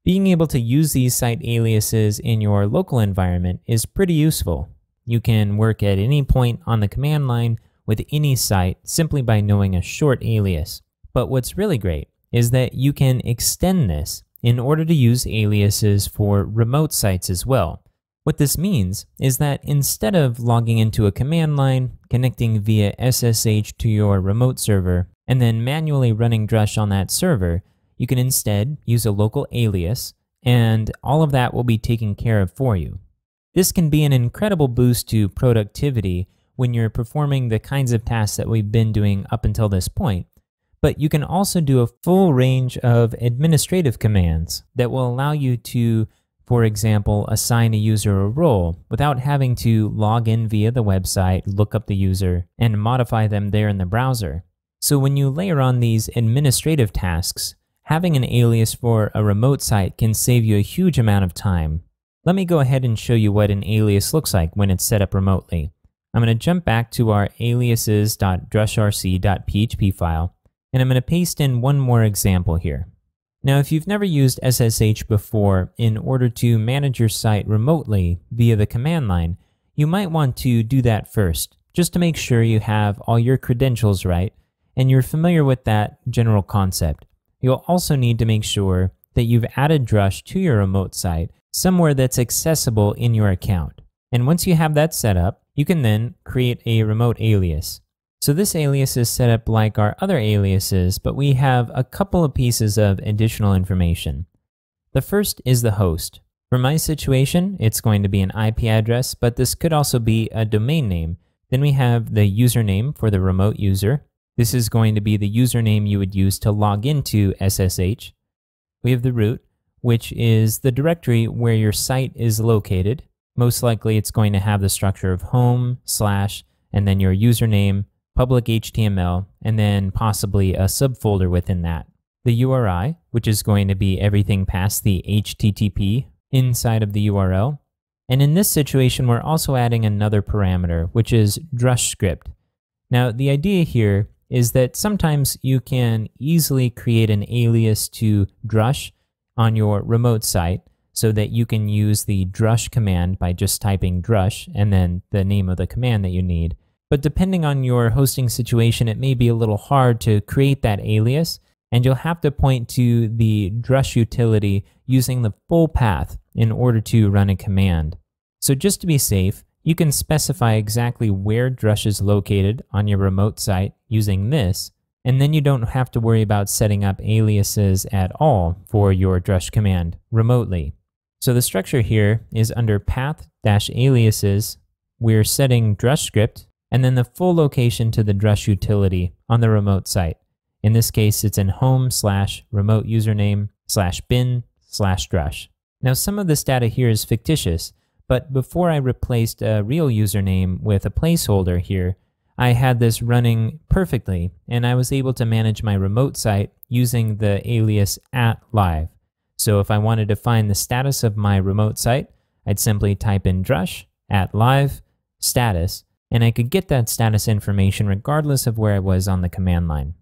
Being able to use these site aliases in your local environment is pretty useful. You can work at any point on the command line with any site simply by knowing a short alias. But what's really great is that you can extend this in order to use aliases for remote sites as well. What this means is that instead of logging into a command line, connecting via SSH to your remote server, and then manually running Drush on that server, you can instead use a local alias, and all of that will be taken care of for you. This can be an incredible boost to productivity when you're performing the kinds of tasks that we've been doing up until this point, but you can also do a full range of administrative commands that will allow you to, for example, assign a user a role without having to log in via the website, look up the user, and modify them there in the browser. So when you layer on these administrative tasks, having an alias for a remote site can save you a huge amount of time. Let me go ahead and show you what an alias looks like when it's set up remotely. I'm going to jump back to our aliases.drushrc.php file, and I'm going to paste in one more example here. Now, if you've never used SSH before, in order to manage your site remotely via the command line, you might want to do that first, just to make sure you have all your credentials right and you're familiar with that general concept. You'll also need to make sure that you've added Drush to your remote site somewhere that's accessible in your account. And once you have that set up, you can then create a remote alias. So this alias is set up like our other aliases, but we have a couple of pieces of additional information. The first is the host. For my situation, it's going to be an IP address, but this could also be a domain name. Then we have the username for the remote user. This is going to be the username you would use to log into SSH. We have the root, which is the directory where your site is located. Most likely it's going to have the structure of home, / and then your username, public HTML, and then possibly a subfolder within that. The URI, which is going to be everything past the HTTP inside of the URL. And in this situation, we're also adding another parameter, which is Drush script. Now, the idea here is that sometimes you can easily create an alias to Drush on your remote site so that you can use the Drush command by just typing Drush and then the name of the command that you need. But depending on your hosting situation, it may be a little hard to create that alias, and you'll have to point to the Drush utility using the full path in order to run a command. So just to be safe, you can specify exactly where Drush is located on your remote site using this, and then you don't have to worry about setting up aliases at all for your Drush command remotely. So the structure here is under path-aliases, we're setting Drush script, and then the full location to the Drush utility on the remote site. In this case, it's in home/remote username/bin/drush. Now, some of this data here is fictitious, but before I replaced a real username with a placeholder here, I had this running perfectly, and I was able to manage my remote site using the alias @live. So if I wanted to find the status of my remote site, I'd simply type in Drush @live status, and I could get that status information regardless of where I was on the command line.